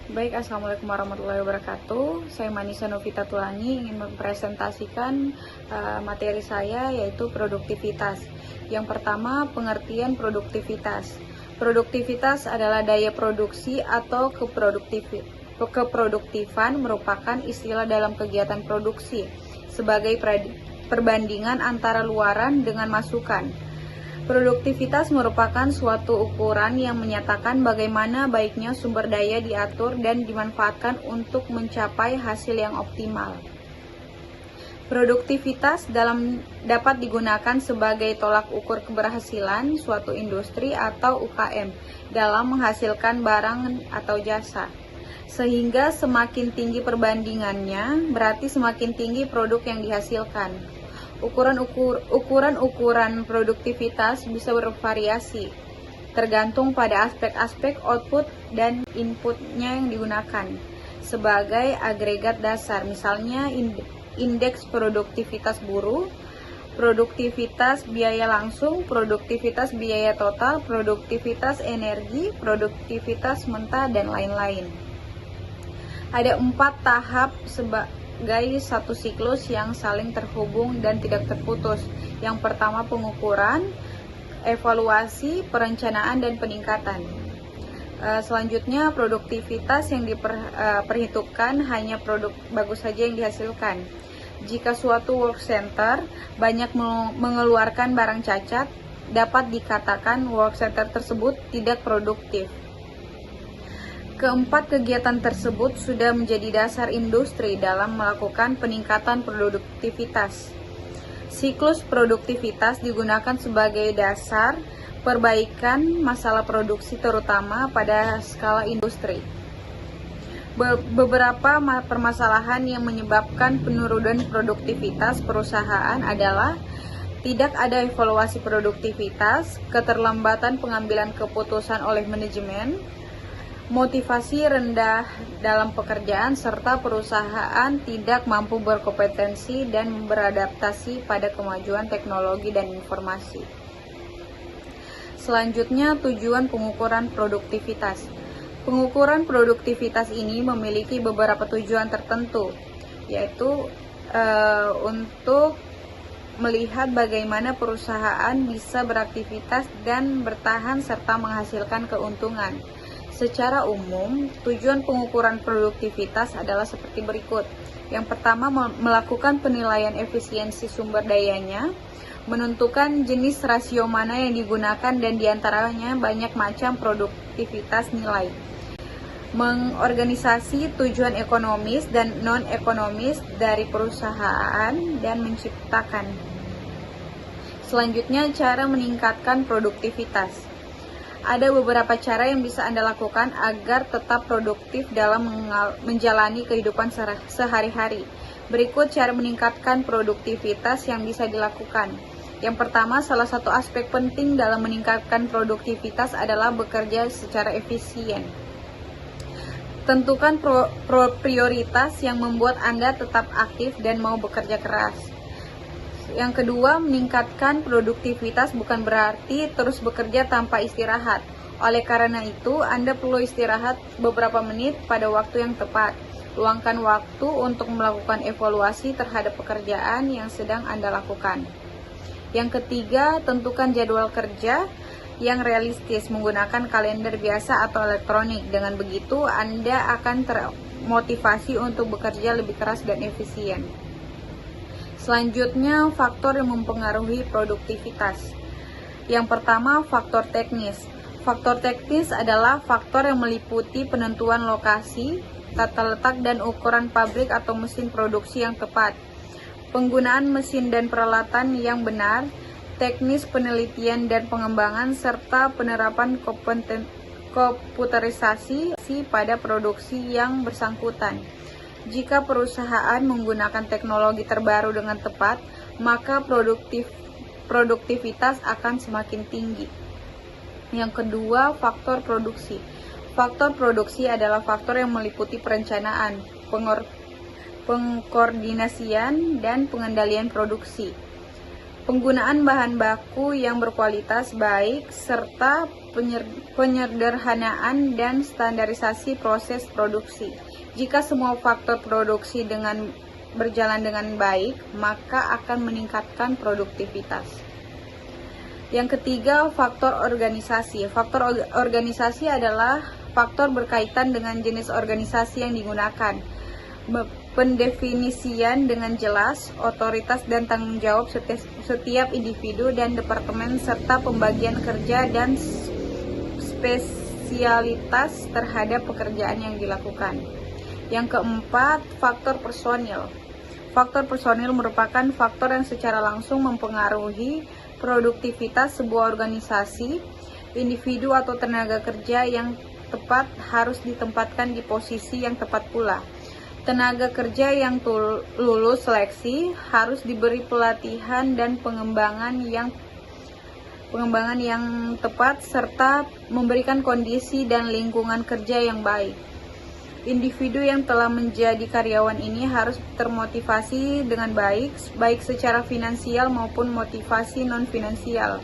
Baik, Assalamualaikum warahmatullahi wabarakatuh. Saya Manisa Novita Tulani ingin mempresentasikan materi saya, yaitu produktivitas. Yang pertama, pengertian produktivitas. Produktivitas adalah daya produksi atau keproduktifan merupakan istilah dalam kegiatan produksi sebagai perbandingan antara luaran dengan masukan. Produktivitas merupakan suatu ukuran yang menyatakan bagaimana baiknya sumber daya diatur dan dimanfaatkan untuk mencapai hasil yang optimal. Produktivitas dapat digunakan sebagai tolak ukur keberhasilan suatu industri atau UKM dalam menghasilkan barang atau jasa. Sehingga semakin tinggi perbandingannya, berarti semakin tinggi produk yang dihasilkan. Ukuran produktivitas bisa bervariasi, tergantung pada aspek-aspek output dan inputnya yang digunakan sebagai agregat dasar, misalnya indeks produktivitas buruh, produktivitas biaya langsung, produktivitas biaya total, produktivitas energi, produktivitas mentah, dan lain-lain. Ada 4 tahap sebagai satu siklus yang saling terhubung dan tidak terputus. Yang pertama, pengukuran, evaluasi, perencanaan, dan peningkatan. Selanjutnya, produktivitas yang diperhitungkan hanya produk bagus saja yang dihasilkan. Jika suatu work center banyak mengeluarkan barang cacat, dapat dikatakan work center tersebut tidak produktif. Keempat kegiatan tersebut sudah menjadi dasar industri dalam melakukan peningkatan produktivitas. Siklus produktivitas digunakan sebagai dasar perbaikan masalah produksi terutama pada skala industri. Beberapa permasalahan yang menyebabkan penurunan produktivitas perusahaan adalah tidak ada evaluasi produktivitas, keterlambatan pengambilan keputusan oleh manajemen, motivasi rendah dalam pekerjaan, serta perusahaan tidak mampu berkompetensi dan beradaptasi pada kemajuan teknologi dan informasi. Selanjutnya, tujuan pengukuran produktivitas. Pengukuran produktivitas ini memiliki beberapa tujuan tertentu, yaitu untuk melihat bagaimana perusahaan bisa beraktivitas dan bertahan serta menghasilkan keuntungan. Secara umum, tujuan pengukuran produktivitas adalah seperti berikut. Yang pertama, melakukan penilaian efisiensi sumber dayanya, menentukan jenis rasio mana yang digunakan dan diantaranya banyak macam produktivitas nilai. Mengorganisasi tujuan ekonomis dan non-ekonomis dari perusahaan dan menciptakan. Selanjutnya, cara meningkatkan produktivitas. Ada beberapa cara yang bisa Anda lakukan agar tetap produktif dalam menjalani kehidupan sehari-hari. Berikut cara meningkatkan produktivitas yang bisa dilakukan. Yang pertama, salah satu aspek penting dalam meningkatkan produktivitas adalah bekerja secara efisien. Tentukan prioritas yang membuat Anda tetap aktif dan mau bekerja keras. Yang kedua, meningkatkan produktivitas bukan berarti terus bekerja tanpa istirahat. Oleh karena itu, Anda perlu istirahat beberapa menit pada waktu yang tepat. Luangkan waktu untuk melakukan evaluasi terhadap pekerjaan yang sedang Anda lakukan. Yang ketiga, tentukan jadwal kerja yang realistis menggunakan kalender biasa atau elektronik. Dengan begitu, Anda akan termotivasi untuk bekerja lebih keras dan efisien. Selanjutnya, faktor yang mempengaruhi produktivitas. Yang pertama, faktor teknis. Faktor teknis adalah faktor yang meliputi penentuan lokasi, tata letak dan ukuran pabrik atau mesin produksi yang tepat, penggunaan mesin dan peralatan yang benar, teknis penelitian dan pengembangan, serta penerapan komputerisasi pada produksi yang bersangkutan. Jika perusahaan menggunakan teknologi terbaru dengan tepat, maka produktivitas akan semakin tinggi. Yang kedua, faktor produksi. Faktor produksi adalah faktor yang meliputi perencanaan, pengkoordinasian, dan pengendalian produksi. penggunaan bahan baku yang berkualitas baik, serta penyederhanaan dan standarisasi proses produksi. Jika semua faktor produksi berjalan dengan baik, maka akan meningkatkan produktivitas. Yang ketiga, faktor organisasi. Faktor organisasi adalah faktor berkaitan dengan jenis organisasi yang digunakan, pendefinisian dengan jelas, otoritas dan tanggung jawab setiap individu dan departemen, serta pembagian kerja dan spesialitas terhadap pekerjaan yang dilakukan. Yang keempat, faktor personil. Faktor personil merupakan faktor yang secara langsung mempengaruhi produktivitas sebuah organisasi. Individu atau tenaga kerja yang tepat harus ditempatkan di posisi yang tepat pula. Tenaga kerja yang lulus seleksi harus diberi pelatihan dan pengembangan yang tepat, serta memberikan kondisi dan lingkungan kerja yang baik. Individu yang telah menjadi karyawan ini harus termotivasi dengan baik secara finansial maupun motivasi non-finansial.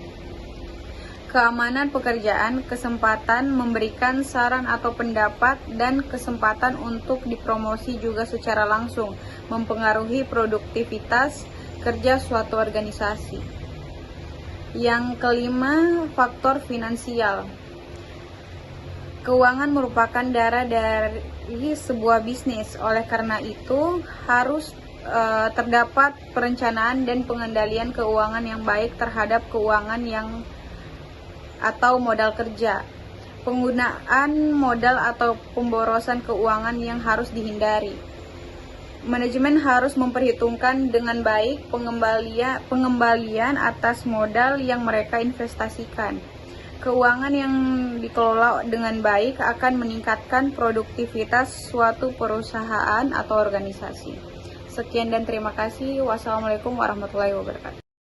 Keamanan pekerjaan, kesempatan memberikan saran atau pendapat, dan kesempatan untuk dipromosi juga secara langsung mempengaruhi produktivitas kerja suatu organisasi. Yang kelima, faktor finansial. Keuangan merupakan darah dari sebuah bisnis, oleh karena itu harus terdapat perencanaan dan pengendalian keuangan yang baik terhadap keuangan atau modal kerja. Penggunaan modal atau pemborosan keuangan yang harus dihindari. Manajemen harus memperhitungkan dengan baik pengembalian atas modal yang mereka investasikan. Keuangan yang dikelola dengan baik akan meningkatkan produktivitas suatu perusahaan atau organisasi. Sekian dan terima kasih. Wassalamualaikum warahmatullahi wabarakatuh.